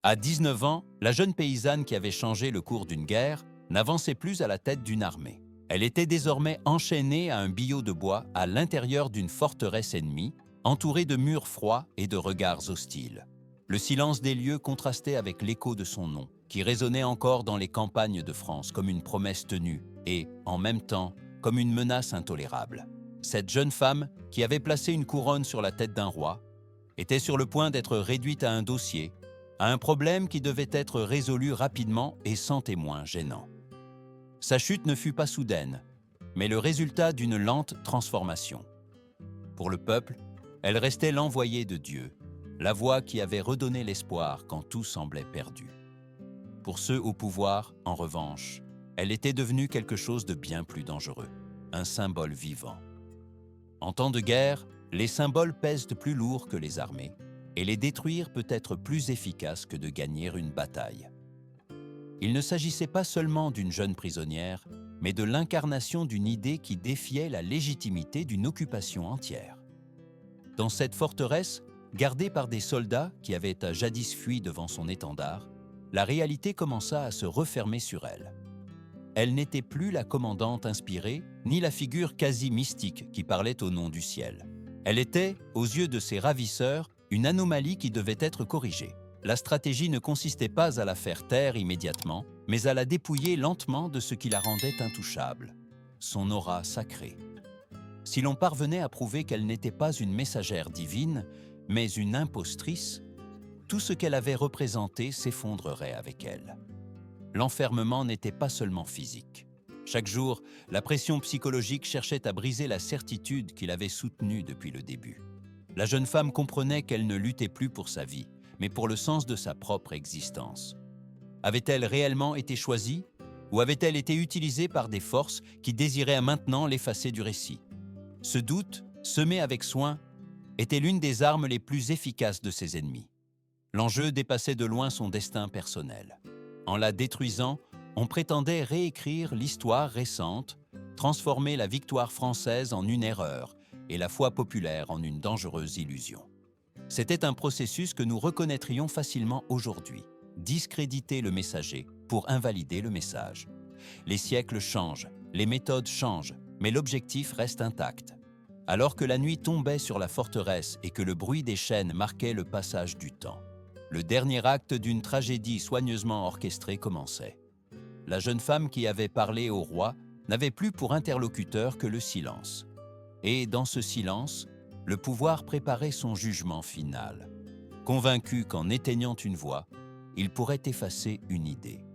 À 19 ans, la jeune paysanne qui avait changé le cours d'une guerre n'avançait plus à la tête d'une armée. Elle était désormais enchaînée à un billot de bois à l'intérieur d'une forteresse ennemie, entourée de murs froids et de regards hostiles. Le silence des lieux contrastait avec l'écho de son nom, qui résonnait encore dans les campagnes de France comme une promesse tenue et, en même temps, comme une menace intolérable. Cette jeune femme, qui avait placé une couronne sur la tête d'un roi, était sur le point d'être réduite à un dossier, à un problème qui devait être résolu rapidement et sans témoin gênant. Sa chute ne fut pas soudaine, mais le résultat d'une lente transformation. Pour le peuple, elle restait l'envoyée de Dieu, la voix qui avait redonné l'espoir quand tout semblait perdu. Pour ceux au pouvoir, en revanche, elle était devenue quelque chose de bien plus dangereux, un symbole vivant. En temps de guerre, les symboles pèsent plus lourd que les armées, et les détruire peut être plus efficace que de gagner une bataille. Il ne s'agissait pas seulement d'une jeune prisonnière, mais de l'incarnation d'une idée qui défiait la légitimité d'une occupation entière. Dans cette forteresse, gardée par des soldats qui avaient jadis fui devant son étendard, la réalité commença à se refermer sur elle. Elle n'était plus la commandante inspirée, ni la figure quasi mystique qui parlait au nom du ciel. Elle était, aux yeux de ses ravisseurs, une anomalie qui devait être corrigée. La stratégie ne consistait pas à la faire taire immédiatement, mais à la dépouiller lentement de ce qui la rendait intouchable, son aura sacrée. Si l'on parvenait à prouver qu'elle n'était pas une messagère divine, mais une impostrice, tout ce qu'elle avait représenté s'effondrerait avec elle. L'enfermement n'était pas seulement physique. Chaque jour, la pression psychologique cherchait à briser la certitude qu'il avait soutenue depuis le début. La jeune femme comprenait qu'elle ne luttait plus pour sa vie, mais pour le sens de sa propre existence. Avait-elle réellement été choisie, ou avait-elle été utilisée par des forces qui désiraient maintenant l'effacer du récit? Ce doute, semé avec soin, était l'une des armes les plus efficaces de ses ennemis. L'enjeu dépassait de loin son destin personnel. En la détruisant, on prétendait réécrire l'histoire récente, transformer la victoire française en une erreur et la foi populaire en une dangereuse illusion. C'était un processus que nous reconnaîtrions facilement aujourd'hui, discréditer le messager pour invalider le message. Les siècles changent, les méthodes changent, mais l'objectif reste intact. Alors que la nuit tombait sur la forteresse et que le bruit des chaînes marquait le passage du temps, le dernier acte d'une tragédie soigneusement orchestrée commençait. La jeune femme qui avait parlé au roi n'avait plus pour interlocuteur que le silence. Et dans ce silence, le pouvoir préparait son jugement final, convaincu qu'en éteignant une voix, il pourrait effacer une idée.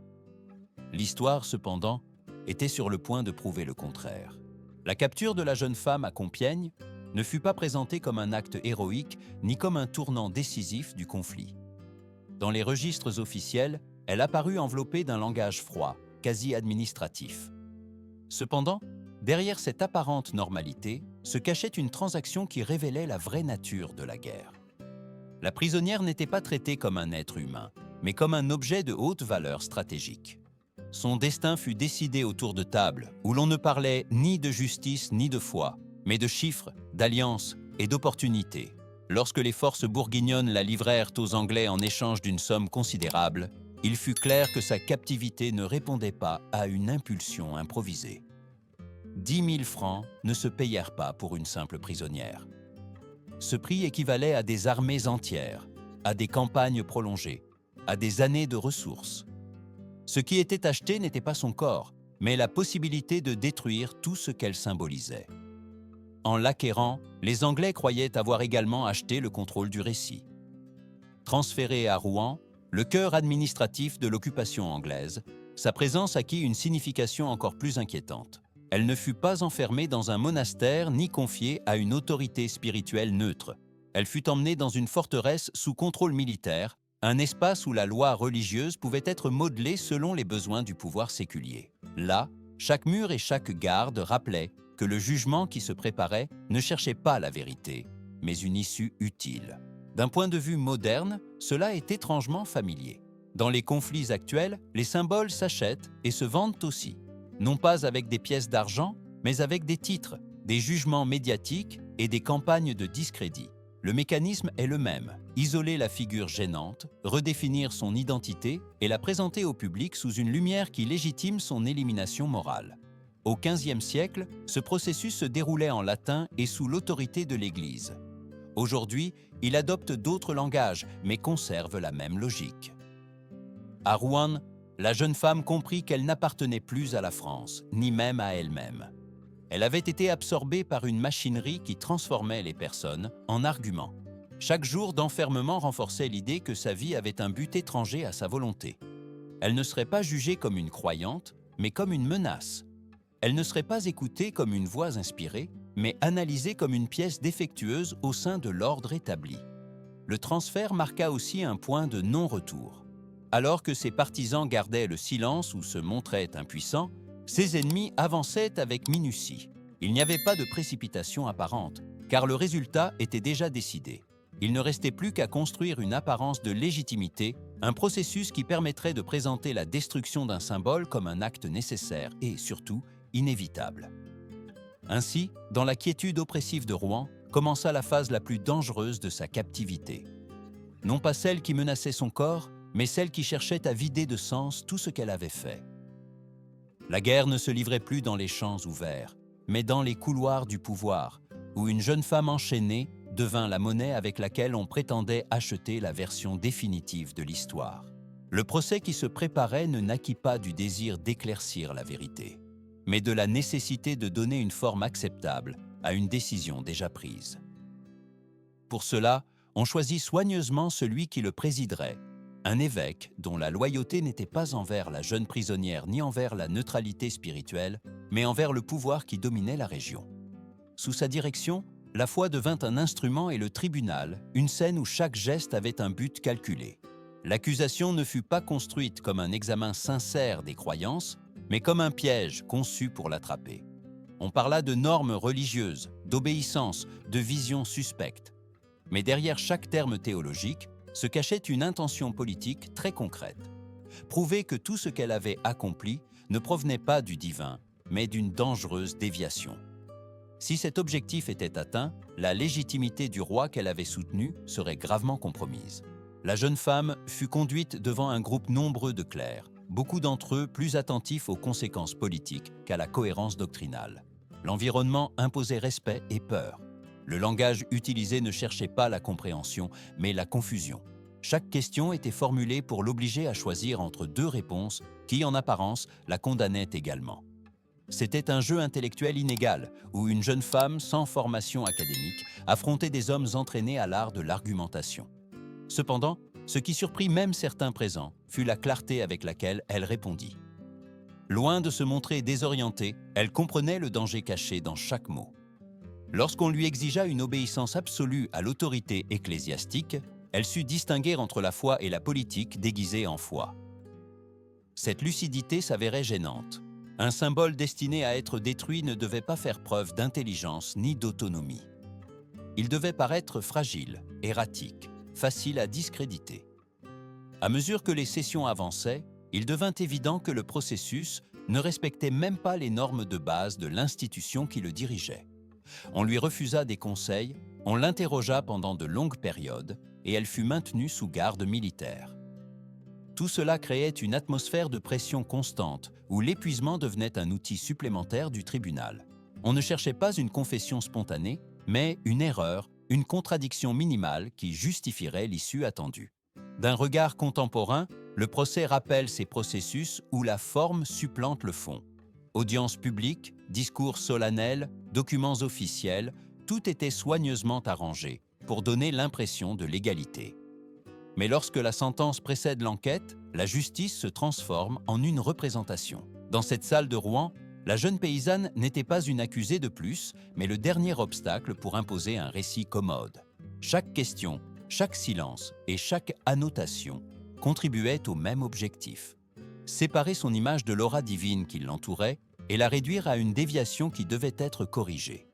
L'histoire, cependant, était sur le point de prouver le contraire. La capture de la jeune femme à Compiègne ne fut pas présentée comme un acte héroïque ni comme un tournant décisif du conflit. Dans les registres officiels, elle apparut enveloppée d'un langage froid, quasi administratif. Cependant, derrière cette apparente normalité, se cachait une transaction qui révélait la vraie nature de la guerre. La prisonnière n'était pas traitée comme un être humain, mais comme un objet de haute valeur stratégique. Son destin fut décidé autour de tables où l'on ne parlait ni de justice ni de foi, mais de chiffres, d'alliances et d'opportunités. Lorsque les forces bourguignonnes la livrèrent aux Anglais en échange d'une somme considérable, il fut clair que sa captivité ne répondait pas à une impulsion improvisée. 10 000 francs ne se payèrent pas pour une simple prisonnière. Ce prix équivalait à des armées entières, à des campagnes prolongées, à des années de ressources. Ce qui était acheté n'était pas son corps, mais la possibilité de détruire tout ce qu'elle symbolisait. En l'acquérant, les Anglais croyaient avoir également acheté le contrôle du récit. Transférée à Rouen, le cœur administratif de l'occupation anglaise, sa présence acquit une signification encore plus inquiétante. Elle ne fut pas enfermée dans un monastère ni confiée à une autorité spirituelle neutre. Elle fut emmenée dans une forteresse sous contrôle militaire, un espace où la loi religieuse pouvait être modelée selon les besoins du pouvoir séculier. Là, chaque mur et chaque garde rappelaient que le jugement qui se préparait ne cherchait pas la vérité, mais une issue utile. D'un point de vue moderne, cela est étrangement familier. Dans les conflits actuels, les symboles s'achètent et se vendent aussi. Non pas avec des pièces d'argent, mais avec des titres, des jugements médiatiques et des campagnes de discrédit. Le mécanisme est le même. isoler la figure gênante, redéfinir son identité et la présenter au public sous une lumière qui légitime son élimination morale. Au XVe siècle, ce processus se déroulait en latin et sous l'autorité de l'Église. Aujourd'hui, il adopte d'autres langages, mais conserve la même logique. À Rouen, la jeune femme comprit qu'elle n'appartenait plus à la France, ni même à elle-même. Elle avait été absorbée par une machinerie qui transformait les personnes en arguments. Chaque jour d'enfermement renforçait l'idée que sa vie avait un but étranger à sa volonté. Elle ne serait pas jugée comme une croyante, mais comme une menace. Elle ne serait pas écoutée comme une voix inspirée, mais analysée comme une pièce défectueuse au sein de l'ordre établi. Le transfert marqua aussi un point de non-retour. Alors que ses partisans gardaient le silence ou se montraient impuissants, ses ennemis avançaient avec minutie. Il n'y avait pas de précipitation apparente, car le résultat était déjà décidé. Il ne restait plus qu'à construire une apparence de légitimité, un processus qui permettrait de présenter la destruction d'un symbole comme un acte nécessaire et, surtout, inévitable. Ainsi, dans la quiétude oppressive de Rouen, commença la phase la plus dangereuse de sa captivité. Non pas celle qui menaçait son corps, mais celle qui cherchait à vider de sens tout ce qu'elle avait fait. La guerre ne se livrait plus dans les champs ouverts, mais dans les couloirs du pouvoir, où une jeune femme enchaînée devint la monnaie avec laquelle on prétendait acheter la version définitive de l'histoire. Le procès qui se préparait ne naquit pas du désir d'éclaircir la vérité, mais de la nécessité de donner une forme acceptable à une décision déjà prise. Pour cela, on choisit soigneusement celui qui le présiderait, un évêque dont la loyauté n'était pas envers la jeune prisonnière ni envers la neutralité spirituelle, mais envers le pouvoir qui dominait la région. Sous sa direction, la foi devint un instrument et le tribunal, une scène où chaque geste avait un but calculé. L'accusation ne fut pas construite comme un examen sincère des croyances, mais comme un piège conçu pour l'attraper. On parla de normes religieuses, d'obéissance, de visions suspectes. Mais derrière chaque terme théologique se cachait une intention politique très concrète. Prouver que tout ce qu'elle avait accompli ne provenait pas du divin, mais d'une dangereuse déviation. Si cet objectif était atteint, la légitimité du roi qu'elle avait soutenu serait gravement compromise. La jeune femme fut conduite devant un groupe nombreux de clercs, beaucoup d'entre eux plus attentifs aux conséquences politiques qu'à la cohérence doctrinale. L'environnement imposait respect et peur. Le langage utilisé ne cherchait pas la compréhension, mais la confusion. Chaque question était formulée pour l'obliger à choisir entre deux réponses qui, en apparence, la condamnaient également. C'était un jeu intellectuel inégal, où une jeune femme sans formation académique affrontait des hommes entraînés à l'art de l'argumentation. Cependant, ce qui surprit même certains présents fut la clarté avec laquelle elle répondit. Loin de se montrer désorientée, elle comprenait le danger caché dans chaque mot. Lorsqu'on lui exigea une obéissance absolue à l'autorité ecclésiastique, elle sut distinguer entre la foi et la politique déguisée en foi. Cette lucidité s'avérait gênante. Un symbole destiné à être détruit ne devait pas faire preuve d'intelligence ni d'autonomie. Il devait paraître fragile, erratique, facile à discréditer. À mesure que les sessions avançaient, il devint évident que le processus ne respectait même pas les normes de base de l'institution qui le dirigeait. On lui refusa des conseils, on l'interrogea pendant de longues périodes et elle fut maintenue sous garde militaire. Tout cela créait une atmosphère de pression constante où l'épuisement devenait un outil supplémentaire du tribunal. On ne cherchait pas une confession spontanée, mais une erreur, une contradiction minimale qui justifierait l'issue attendue. D'un regard contemporain, le procès rappelle ces processus où la forme supplante le fond. Audiences publiques, discours solennels, documents officiels, tout était soigneusement arrangé pour donner l'impression de l'égalité. Mais lorsque la sentence précède l'enquête, la justice se transforme en une représentation. Dans cette salle de Rouen, la jeune paysanne n'était pas une accusée de plus, mais le dernier obstacle pour imposer un récit commode. Chaque question, chaque silence et chaque annotation contribuaient au même objectif: séparer son image de l'aura divine qui l'entourait et la réduire à une déviation qui devait être corrigée.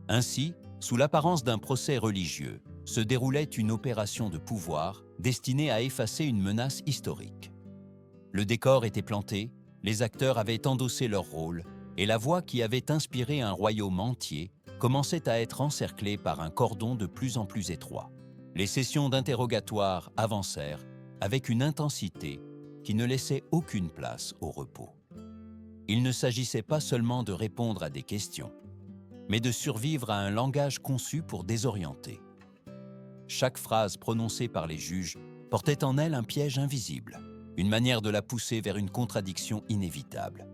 Ainsi, sous l'apparence d'un procès religieux, se déroulait une opération de pouvoir destinée à effacer une menace historique. Le décor était planté, les acteurs avaient endossé leur rôle, et la voix qui avait inspiré un royaume entier commençait à être encerclée par un cordon de plus en plus étroit. Les sessions d'interrogatoire avancèrent avec une intensité qui ne laissait aucune place au repos. Il ne s'agissait pas seulement de répondre à des questions, mais de survivre à un langage conçu pour désorienter. Chaque phrase prononcée par les juges portait en elle un piège invisible, une manière de la pousser vers une contradiction inévitable.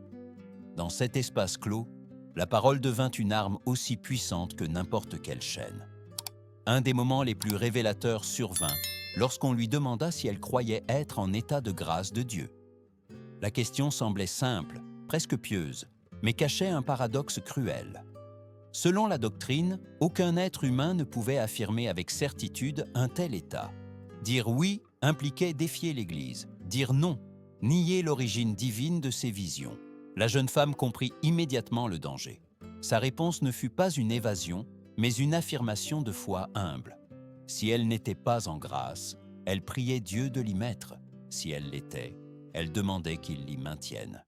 Dans cet espace clos, la parole devint une arme aussi puissante que n'importe quelle chaîne. Un des moments les plus révélateurs survint lorsqu'on lui demanda si elle croyait être en état de grâce de Dieu. La question semblait simple, presque pieuse, mais cachait un paradoxe cruel. Selon la doctrine, aucun être humain ne pouvait affirmer avec certitude un tel état. Dire oui impliquait défier l'Église, dire non, nier l'origine divine de ses visions. La jeune femme comprit immédiatement le danger. Sa réponse ne fut pas une évasion, mais une affirmation de foi humble. Si elle n'était pas en grâce, elle priait Dieu de l'y mettre. Si elle l'était, elle demandait qu'il l'y maintienne.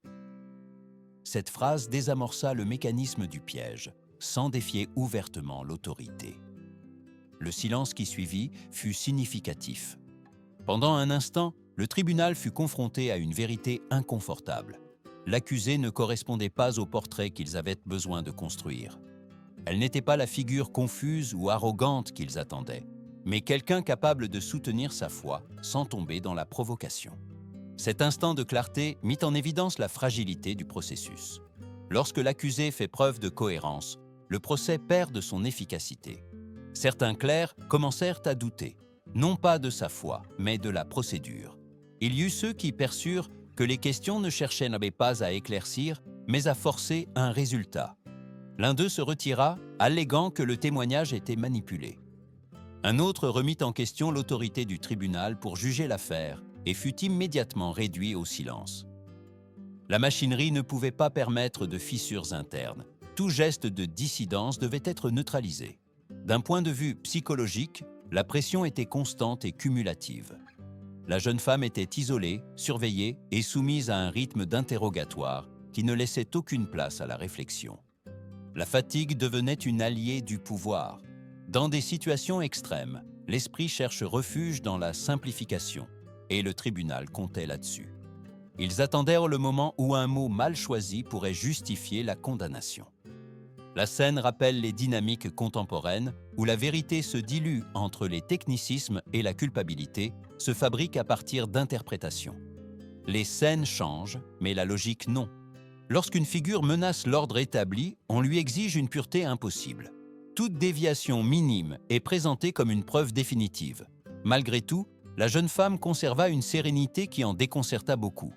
Cette phrase désamorça le mécanisme du piège, sans défier ouvertement l'autorité. Le silence qui suivit fut significatif. Pendant un instant, le tribunal fut confronté à une vérité inconfortable. L'accusée ne correspondait pas au portrait qu'ils avaient besoin de construire. Elle n'était pas la figure confuse ou arrogante qu'ils attendaient, mais quelqu'un capable de soutenir sa foi sans tomber dans la provocation. Cet instant de clarté mit en évidence la fragilité du processus. Lorsque l'accusé fait preuve de cohérence, le procès perd de son efficacité. Certains clercs commencèrent à douter, non pas de sa foi, mais de la procédure. Il y eut ceux qui perçurent que les questions ne cherchaient pas à éclaircir, mais à forcer un résultat. L'un d'eux se retira, alléguant que le témoignage était manipulé. Un autre remit en question l'autorité du tribunal pour juger l'affaire et fut immédiatement réduit au silence. La machinerie ne pouvait pas permettre de fissures internes. Tout geste de dissidence devait être neutralisé. D'un point de vue psychologique, la pression était constante et cumulative. La jeune femme était isolée, surveillée et soumise à un rythme d'interrogatoire qui ne laissait aucune place à la réflexion. La fatigue devenait une alliée du pouvoir. Dans des situations extrêmes, l'esprit cherche refuge dans la simplification, et le tribunal comptait là-dessus. Ils attendèrent le moment où un mot mal choisi pourrait justifier la condamnation. La scène rappelle les dynamiques contemporaines où la vérité se dilue entre les technicismes et la culpabilité, se fabrique à partir d'interprétations. Les scènes changent, mais la logique non. Lorsqu'une figure menace l'ordre établi, on lui exige une pureté impossible. Toute déviation minime est présentée comme une preuve définitive. Malgré tout, la jeune femme conserva une sérénité qui en déconcerta beaucoup.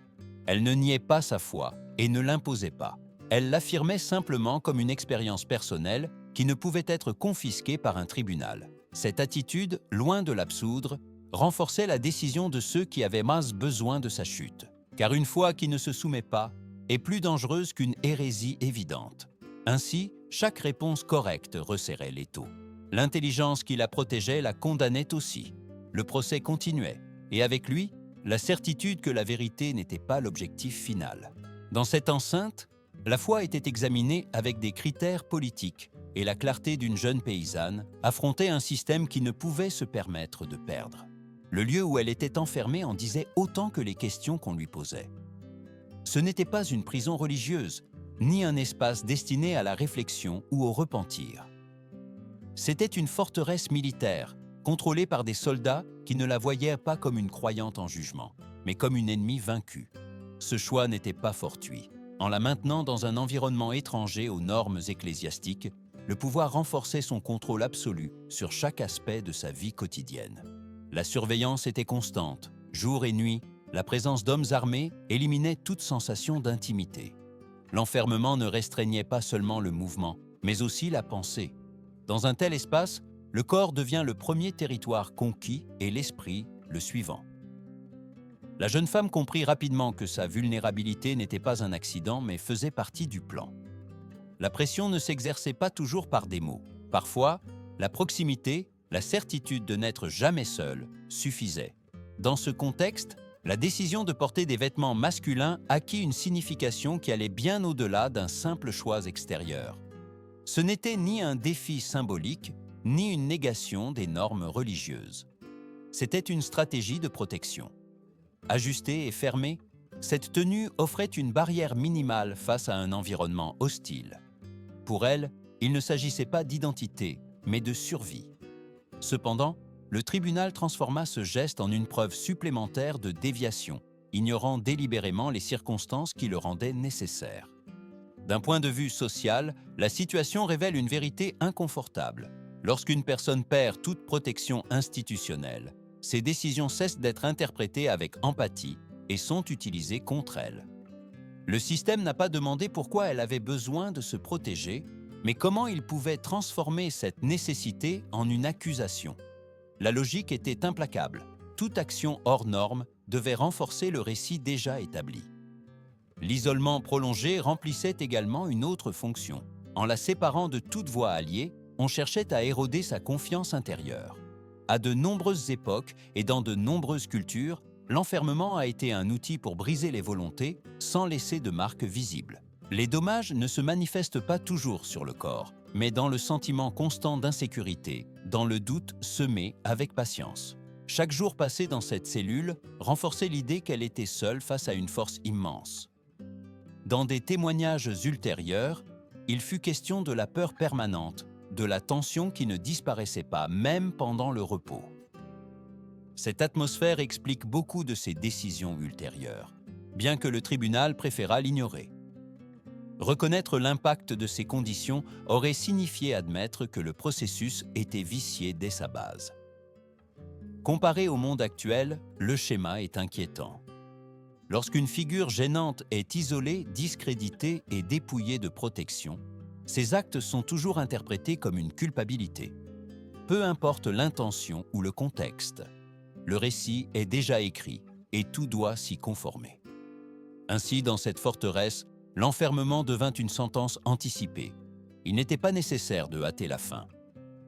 Elle ne niait pas sa foi et ne l'imposait pas. Elle l'affirmait simplement comme une expérience personnelle qui ne pouvait être confisquée par un tribunal. Cette attitude, loin de l'absoudre, renforçait la décision de ceux qui avaient masse besoin de sa chute. Car une foi qui ne se soumet pas est plus dangereuse qu'une hérésie évidente. Ainsi, chaque réponse correcte resserrait l'étau. L'intelligence qui la protégeait la condamnait aussi. Le procès continuait, et avec lui, la certitude que la vérité n'était pas l'objectif final. Dans cette enceinte, la foi était examinée avec des critères politiques, et la clarté d'une jeune paysanne affrontait un système qui ne pouvait se permettre de perdre. Le lieu où elle était enfermée en disait autant que les questions qu'on lui posait. Ce n'était pas une prison religieuse, ni un espace destiné à la réflexion ou au repentir. C'était une forteresse militaire, contrôlée par des soldats qui ne la voyaient pas comme une croyante en jugement, mais comme une ennemie vaincue. Ce choix n'était pas fortuit. En la maintenant dans un environnement étranger aux normes ecclésiastiques, le pouvoir renforçait son contrôle absolu sur chaque aspect de sa vie quotidienne. La surveillance était constante. Jour et nuit, la présence d'hommes armés éliminait toute sensation d'intimité. L'enfermement ne restreignait pas seulement le mouvement, mais aussi la pensée. Dans un tel espace, le corps devient le premier territoire conquis et l'esprit le suivant. La jeune femme comprit rapidement que sa vulnérabilité n'était pas un accident, mais faisait partie du plan. La pression ne s'exerçait pas toujours par des mots. Parfois, la proximité, la certitude de n'être jamais seule, suffisait. Dans ce contexte, la décision de porter des vêtements masculins acquit une signification qui allait bien au-delà d'un simple choix extérieur. Ce n'était ni un défi symbolique, ni une négation des normes religieuses. C'était une stratégie de protection. Ajustée et fermée, cette tenue offrait une barrière minimale face à un environnement hostile. Pour elle, il ne s'agissait pas d'identité, mais de survie. Cependant, le tribunal transforma ce geste en une preuve supplémentaire de déviation, ignorant délibérément les circonstances qui le rendaient nécessaire. D'un point de vue social, la situation révèle une vérité inconfortable. Lorsqu'une personne perd toute protection institutionnelle, ses décisions cessent d'être interprétées avec empathie et sont utilisées contre elle. Le système n'a pas demandé pourquoi elle avait besoin de se protéger, mais comment il pouvait transformer cette nécessité en une accusation. La logique était implacable. Toute action hors norme devait renforcer le récit déjà établi. L'isolement prolongé remplissait également une autre fonction. En la séparant de toute voie alliée, on cherchait à éroder sa confiance intérieure. À de nombreuses époques et dans de nombreuses cultures, l'enfermement a été un outil pour briser les volontés sans laisser de marques visibles. Les dommages ne se manifestent pas toujours sur le corps, mais dans le sentiment constant d'insécurité, dans le doute semé avec patience. Chaque jour passé dans cette cellule renforçait l'idée qu'elle était seule face à une force immense. Dans des témoignages ultérieurs, il fut question de la peur permanente, de la tension qui ne disparaissait pas même pendant le repos. Cette atmosphère explique beaucoup de ses décisions ultérieures, bien que le tribunal préféra l'ignorer. Reconnaître l'impact de ces conditions aurait signifié admettre que le processus était vicié dès sa base. Comparé au monde actuel, le schéma est inquiétant. Lorsqu'une figure gênante est isolée, discréditée et dépouillée de protection, ces actes sont toujours interprétés comme une culpabilité. Peu importe l'intention ou le contexte, le récit est déjà écrit et tout doit s'y conformer. Ainsi, dans cette forteresse, l'enfermement devint une sentence anticipée. Il n'était pas nécessaire de hâter la fin.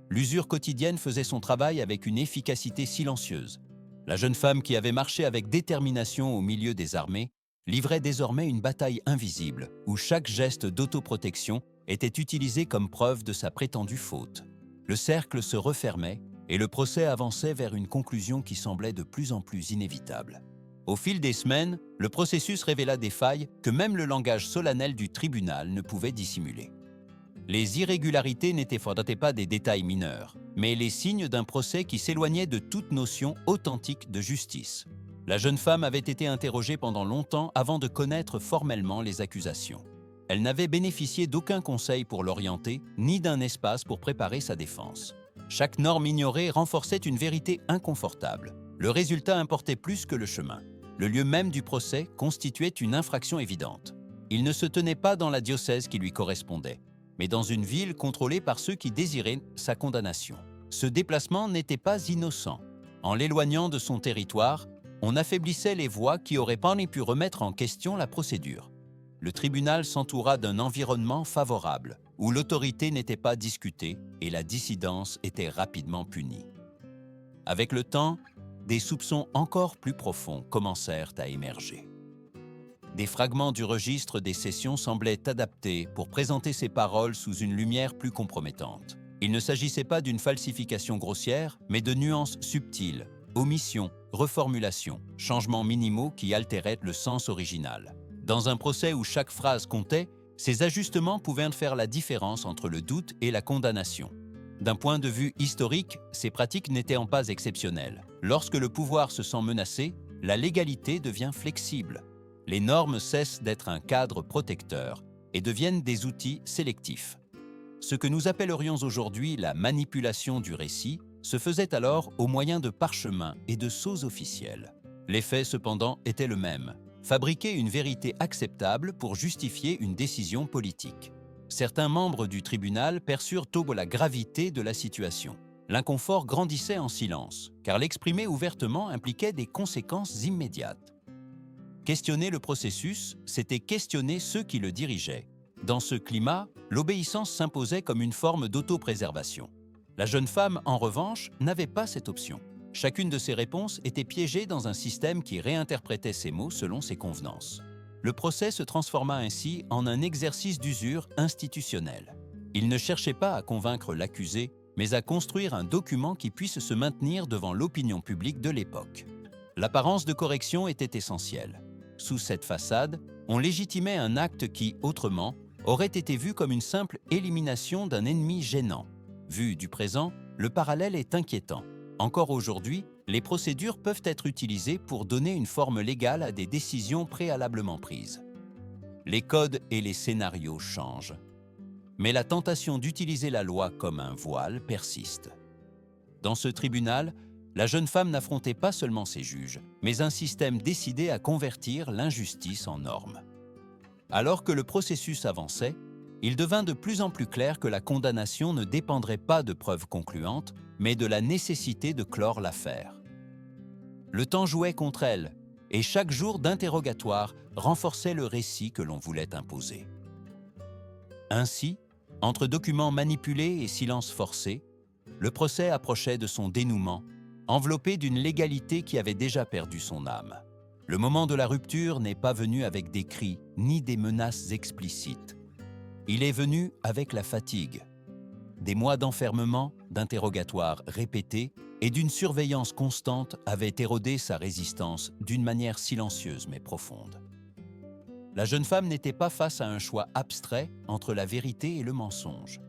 L'usure quotidienne faisait son travail avec une efficacité silencieuse. La jeune femme qui avait marché avec détermination au milieu des armées livrait désormais une bataille invisible où chaque geste d'autoprotection était utilisé comme preuve de sa prétendue faute. Le cercle se refermait et le procès avançait vers une conclusion qui semblait de plus en plus inévitable. Au fil des semaines, le processus révéla des failles que même le langage solennel du tribunal ne pouvait dissimuler. Les irrégularités n'étaient pas des détails mineurs, mais les signes d'un procès qui s'éloignait de toute notion authentique de justice. La jeune femme avait été interrogée pendant longtemps avant de connaître formellement les accusations. Elle n'avait bénéficié d'aucun conseil pour l'orienter, ni d'un espace pour préparer sa défense. Chaque norme ignorée renforçait une vérité inconfortable. Le résultat importait plus que le chemin. Le lieu même du procès constituait une infraction évidente. Il ne se tenait pas dans la diocèse qui lui correspondait, mais dans une ville contrôlée par ceux qui désiraient sa condamnation. Ce déplacement n'était pas innocent. En l'éloignant de son territoire, on affaiblissait les voix qui auraient pu remettre en question la procédure. Le tribunal s'entoura d'un environnement favorable, où l'autorité n'était pas discutée et la dissidence était rapidement punie. Avec le temps, des soupçons encore plus profonds commencèrent à émerger. Des fragments du registre des sessions semblaient adaptés pour présenter ces paroles sous une lumière plus compromettante. Il ne s'agissait pas d'une falsification grossière, mais de nuances subtiles, omissions, reformulations, changements minimaux qui altéraient le sens original. Dans un procès où chaque phrase comptait, ces ajustements pouvaient faire la différence entre le doute et la condamnation. D'un point de vue historique, ces pratiques n'étaient pas exceptionnelles. Lorsque le pouvoir se sent menacé, la légalité devient flexible. Les normes cessent d'être un cadre protecteur et deviennent des outils sélectifs. Ce que nous appellerions aujourd'hui la manipulation du récit se faisait alors au moyen de parchemins et de sceaux officiels. L'effet, cependant, était le même: fabriquer une vérité acceptable pour justifier une décision politique. Certains membres du tribunal perçurent tôt la gravité de la situation. L'inconfort grandissait en silence, car l'exprimer ouvertement impliquait des conséquences immédiates. Questionner le processus, c'était questionner ceux qui le dirigeaient. Dans ce climat, l'obéissance s'imposait comme une forme d'autopréservation. La jeune femme, en revanche, n'avait pas cette option. Chacune de ses réponses était piégée dans un système qui réinterprétait ses mots selon ses convenances. Le procès se transforma ainsi en un exercice d'usure institutionnelle. Il ne cherchait pas à convaincre l'accusé, mais à construire un document qui puisse se maintenir devant l'opinion publique de l'époque. L'apparence de correction était essentielle. Sous cette façade, on légitimait un acte qui, autrement, aurait été vu comme une simple élimination d'un ennemi gênant. Vu du présent, le parallèle est inquiétant. Encore aujourd'hui, les procédures peuvent être utilisées pour donner une forme légale à des décisions préalablement prises. Les codes et les scénarios changent. Mais la tentation d'utiliser la loi comme un voile persiste. Dans ce tribunal, la jeune femme n'affrontait pas seulement ses juges, mais un système décidé à convertir l'injustice en norme. Alors que le processus avançait, il devint de plus en plus clair que la condamnation ne dépendrait pas de preuves concluantes, mais de la nécessité de clore l'affaire. Le temps jouait contre elle, et chaque jour d'interrogatoire renforçait le récit que l'on voulait imposer. Ainsi, entre documents manipulés et silences forcés, le procès approchait de son dénouement, enveloppé d'une légalité qui avait déjà perdu son âme. Le moment de la rupture n'est pas venu avec des cris ni des menaces explicites. Il est venu avec la fatigue. Des mois d'enfermement, d'interrogatoires répétés et d'une surveillance constante avaient érodé sa résistance d'une manière silencieuse mais profonde. La jeune femme n'était pas face à un choix abstrait entre la vérité et le mensonge.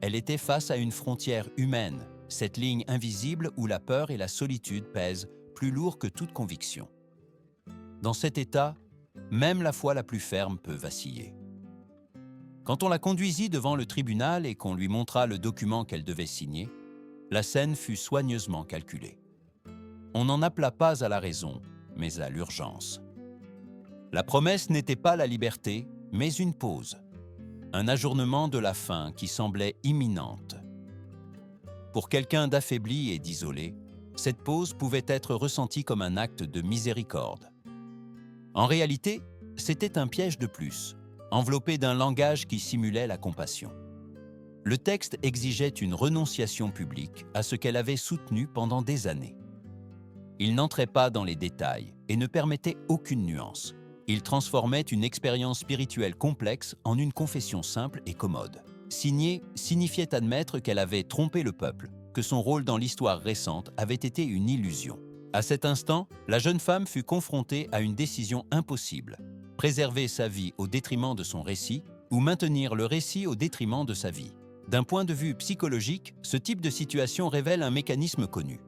Elle était face à une frontière humaine, cette ligne invisible où la peur et la solitude pèsent plus lourd que toute conviction. Dans cet état, même la foi la plus ferme peut vaciller. Quand on la conduisit devant le tribunal et qu'on lui montra le document qu'elle devait signer, la scène fut soigneusement calculée. On n'en appela pas à la raison, mais à l'urgence. La promesse n'était pas la liberté, mais une pause, un ajournement de la fin qui semblait imminente. Pour quelqu'un d'affaibli et d'isolé, cette pause pouvait être ressentie comme un acte de miséricorde. En réalité, c'était un piège de plus, enveloppé d'un langage qui simulait la compassion. Le texte exigeait une renonciation publique à ce qu'elle avait soutenu pendant des années. Il n'entrait pas dans les détails et ne permettait aucune nuance. Il transformait une expérience spirituelle complexe en une confession simple et commode. Signer signifiait admettre qu'elle avait trompé le peuple, que son rôle dans l'histoire récente avait été une illusion. À cet instant, la jeune femme fut confrontée à une décision impossible: préserver sa vie au détriment de son récit ou maintenir le récit au détriment de sa vie. D'un point de vue psychologique, ce type de situation révèle un mécanisme connu.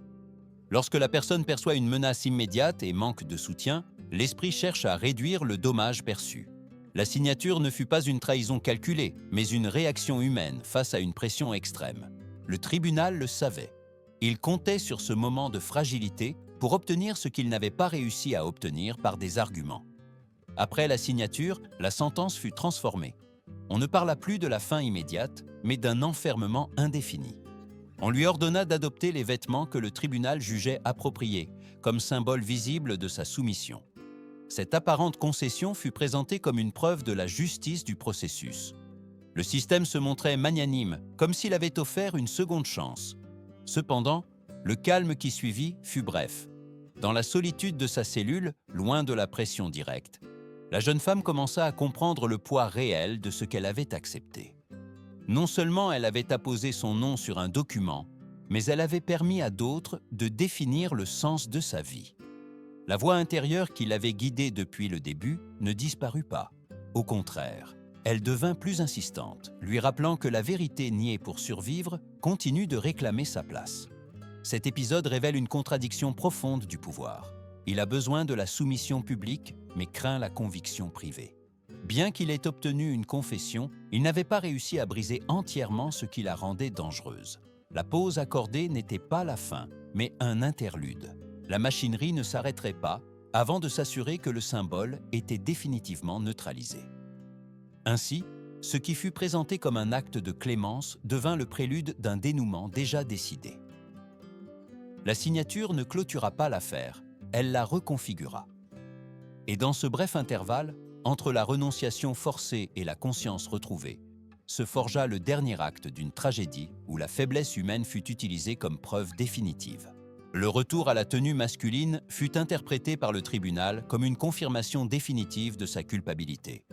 Lorsque la personne perçoit une menace immédiate et manque de soutien, l'esprit cherche à réduire le dommage perçu. La signature ne fut pas une trahison calculée, mais une réaction humaine face à une pression extrême. Le tribunal le savait. Il comptait sur ce moment de fragilité pour obtenir ce qu'il n'avait pas réussi à obtenir par des arguments. Après la signature, la sentence fut transformée. On ne parla plus de la fin immédiate, mais d'un enfermement indéfini. On lui ordonna d'adopter les vêtements que le tribunal jugeait appropriés, comme symbole visible de sa soumission. Cette apparente concession fut présentée comme une preuve de la justice du processus. Le système se montrait magnanime, comme s'il avait offert une seconde chance. Cependant, le calme qui suivit fut bref. Dans la solitude de sa cellule, loin de la pression directe, la jeune femme commença à comprendre le poids réel de ce qu'elle avait accepté. Non seulement elle avait apposé son nom sur un document, mais elle avait permis à d'autres de définir le sens de sa vie. La voix intérieure qui l'avait guidée depuis le début ne disparut pas. Au contraire, elle devint plus insistante, lui rappelant que la vérité niée pour survivre continue de réclamer sa place. Cet épisode révèle une contradiction profonde du pouvoir. Il a besoin de la soumission publique, mais craint la conviction privée. Bien qu'il ait obtenu une confession, il n'avait pas réussi à briser entièrement ce qui la rendait dangereuse. La pause accordée n'était pas la fin, mais un interlude. La machinerie ne s'arrêterait pas avant de s'assurer que le symbole était définitivement neutralisé. Ainsi, ce qui fut présenté comme un acte de clémence devint le prélude d'un dénouement déjà décidé. La signature ne clôtura pas l'affaire, elle la reconfigura. Et dans ce bref intervalle, entre la renonciation forcée et la conscience retrouvée, se forgea le dernier acte d'une tragédie où la faiblesse humaine fut utilisée comme preuve définitive. Le retour à la tenue masculine fut interprété par le tribunal comme une confirmation définitive de sa culpabilité.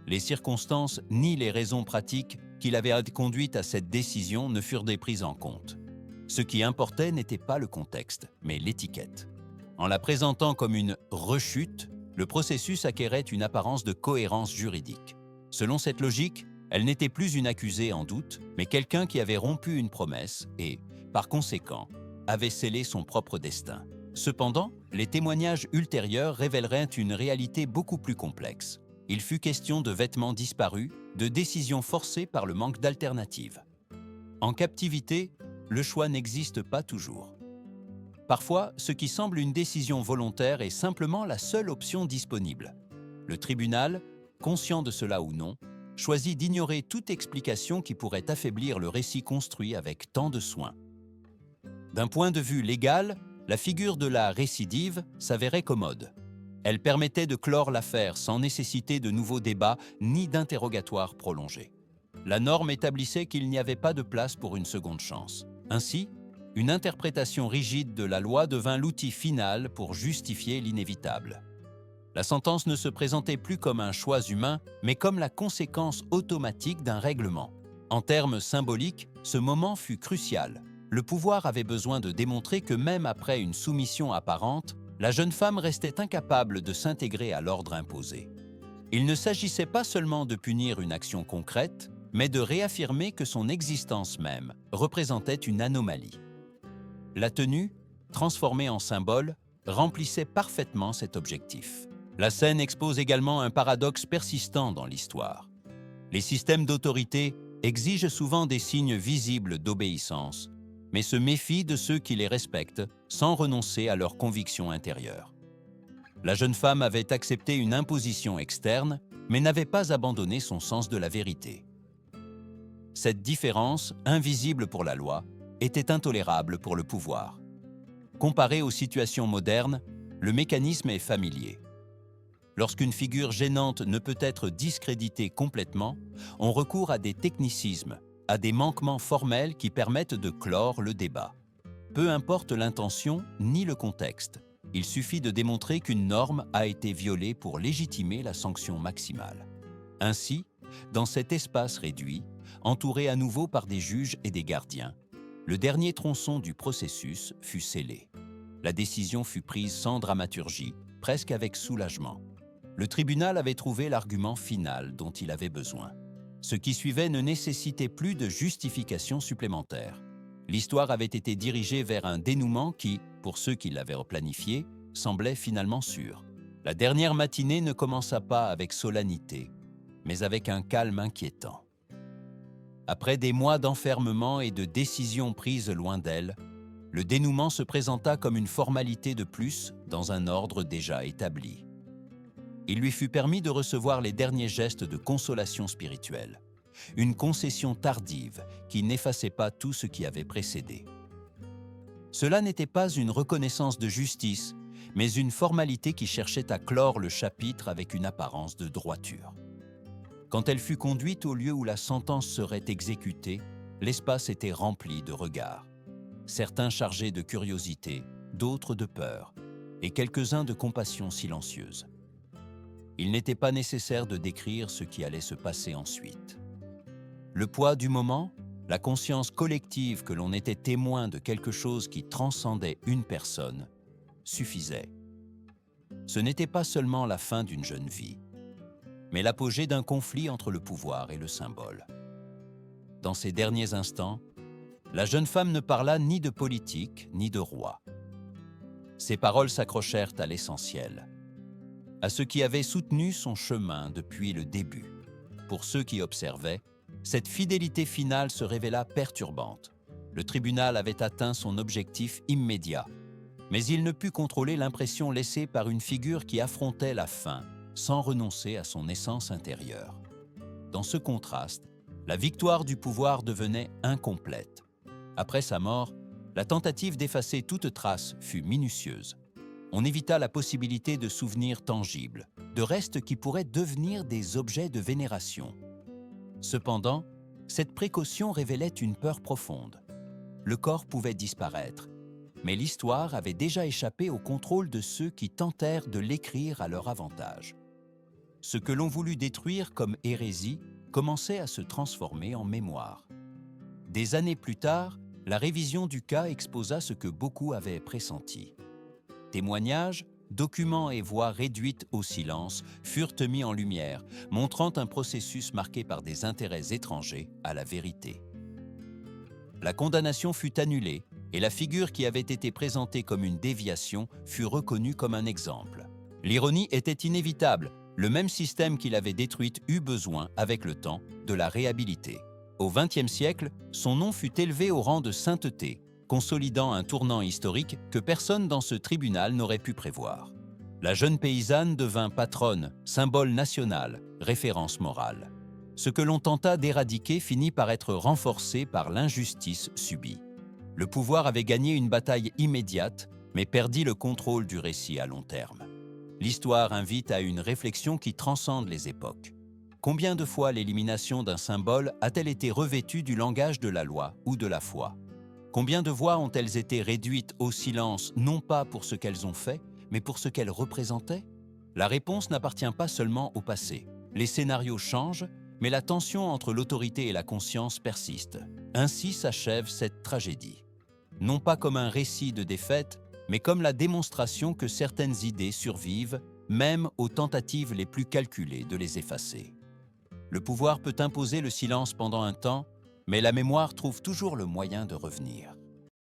Les circonstances ni les raisons pratiques qui l'avaient conduite à cette décision ne furent prises en compte. Ce qui importait n'était pas le contexte, mais l'étiquette. En la présentant comme une rechute, le processus acquérait une apparence de cohérence juridique. Selon cette logique, elle n'était plus une accusée en doute, mais quelqu'un qui avait rompu une promesse et, par conséquent, avait scellé son propre destin. Cependant, les témoignages ultérieurs révéleraient une réalité beaucoup plus complexe. Il fut question de vêtements disparus, de décisions forcées par le manque d'alternatives. En captivité, le choix n'existe pas toujours. Parfois, ce qui semble une décision volontaire est simplement la seule option disponible. Le tribunal, conscient de cela ou non, choisit d'ignorer toute explication qui pourrait affaiblir le récit construit avec tant de soin. D'un point de vue légal, la figure de la récidive s'avérait commode. Elle permettait de clore l'affaire sans nécessiter de nouveaux débats ni d'interrogatoires prolongés. La norme établissait qu'il n'y avait pas de place pour une seconde chance. Ainsi, une interprétation rigide de la loi devint l'outil final pour justifier l'inévitable. La sentence ne se présentait plus comme un choix humain, mais comme la conséquence automatique d'un règlement. En termes symboliques, ce moment fut crucial. Le pouvoir avait besoin de démontrer que même après une soumission apparente, la jeune femme restait incapable de s'intégrer à l'ordre imposé. Il ne s'agissait pas seulement de punir une action concrète, mais de réaffirmer que son existence même représentait une anomalie. La tenue, transformée en symbole, remplissait parfaitement cet objectif. La scène expose également un paradoxe persistant dans l'histoire. Les systèmes d'autorité exigent souvent des signes visibles d'obéissance, mais se méfient de ceux qui les respectent sans renoncer à leurs convictions intérieures. La jeune femme avait accepté une imposition externe, mais n'avait pas abandonné son sens de la vérité. Cette différence, invisible pour la loi, était intolérable pour le pouvoir. Comparé aux situations modernes, le mécanisme est familier. Lorsqu'une figure gênante ne peut être discréditée complètement, on recourt à des technicismes, à des manquements formels qui permettent de clore le débat. Peu importe l'intention ni le contexte, il suffit de démontrer qu'une norme a été violée pour légitimer la sanction maximale. Ainsi, dans cet espace réduit, entouré à nouveau par des juges et des gardiens, le dernier tronçon du processus fut scellé. La décision fut prise sans dramaturgie, presque avec soulagement. Le tribunal avait trouvé l'argument final dont il avait besoin. Ce qui suivait ne nécessitait plus de justification supplémentaire. L'histoire avait été dirigée vers un dénouement qui, pour ceux qui l'avaient replanifié, semblait finalement sûr. La dernière matinée ne commença pas avec solennité, mais avec un calme inquiétant. Après des mois d'enfermement et de décisions prises loin d'elle, le dénouement se présenta comme une formalité de plus dans un ordre déjà établi. Il lui fut permis de recevoir les derniers gestes de consolation spirituelle, une concession tardive qui n'effaçait pas tout ce qui avait précédé. Cela n'était pas une reconnaissance de justice, mais une formalité qui cherchait à clore le chapitre avec une apparence de droiture. Quand elle fut conduite au lieu où la sentence serait exécutée, l'espace était rempli de regards. Certains chargés de curiosité, d'autres de peur, et quelques-uns de compassion silencieuse. Il n'était pas nécessaire de décrire ce qui allait se passer ensuite. Le poids du moment, la conscience collective que l'on était témoin de quelque chose qui transcendait une personne, suffisait. Ce n'était pas seulement la fin d'une jeune vie, mais l'apogée d'un conflit entre le pouvoir et le symbole. Dans ces derniers instants, la jeune femme ne parla ni de politique ni de roi. Ses paroles s'accrochèrent à l'essentiel, à ce qui avait soutenu son chemin depuis le début. Pour ceux qui observaient, cette fidélité finale se révéla perturbante. Le tribunal avait atteint son objectif immédiat, mais il ne put contrôler l'impression laissée par une figure qui affrontait la fin, sans renoncer à son essence intérieure. Dans ce contraste, la victoire du pouvoir devenait incomplète. Après sa mort, la tentative d'effacer toute trace fut minutieuse. On évita la possibilité de souvenirs tangibles, de restes qui pourraient devenir des objets de vénération. Cependant, cette précaution révélait une peur profonde. Le corps pouvait disparaître, mais l'histoire avait déjà échappé au contrôle de ceux qui tentèrent de l'écrire à leur avantage. Ce que l'on voulut détruire comme hérésie commençait à se transformer en mémoire. Des années plus tard, la révision du cas exposa ce que beaucoup avaient pressenti. Témoignages, documents et voix réduites au silence furent mis en lumière, montrant un processus marqué par des intérêts étrangers à la vérité. La condamnation fut annulée et la figure qui avait été présentée comme une déviation fut reconnue comme un exemple. L'ironie était inévitable, le même système qui l'avait détruite eut besoin, avec le temps, de la réhabiliter. Au XXe siècle, son nom fut élevé au rang de sainteté, consolidant un tournant historique que personne dans ce tribunal n'aurait pu prévoir. La jeune paysanne devint patronne, symbole national, référence morale. Ce que l'on tenta d'éradiquer finit par être renforcé par l'injustice subie. Le pouvoir avait gagné une bataille immédiate, mais perdit le contrôle du récit à long terme. L'histoire invite à une réflexion qui transcende les époques. Combien de fois l'élimination d'un symbole a-t-elle été revêtue du langage de la loi ou de la foi? Combien de voix ont-elles été réduites au silence, non pas pour ce qu'elles ont fait, mais pour ce qu'elles représentaient? La réponse n'appartient pas seulement au passé. Les scénarios changent, mais la tension entre l'autorité et la conscience persiste. Ainsi s'achève cette tragédie. Non pas comme un récit de défaite, mais comme la démonstration que certaines idées survivent, même aux tentatives les plus calculées de les effacer. Le pouvoir peut imposer le silence pendant un temps, mais la mémoire trouve toujours le moyen de revenir.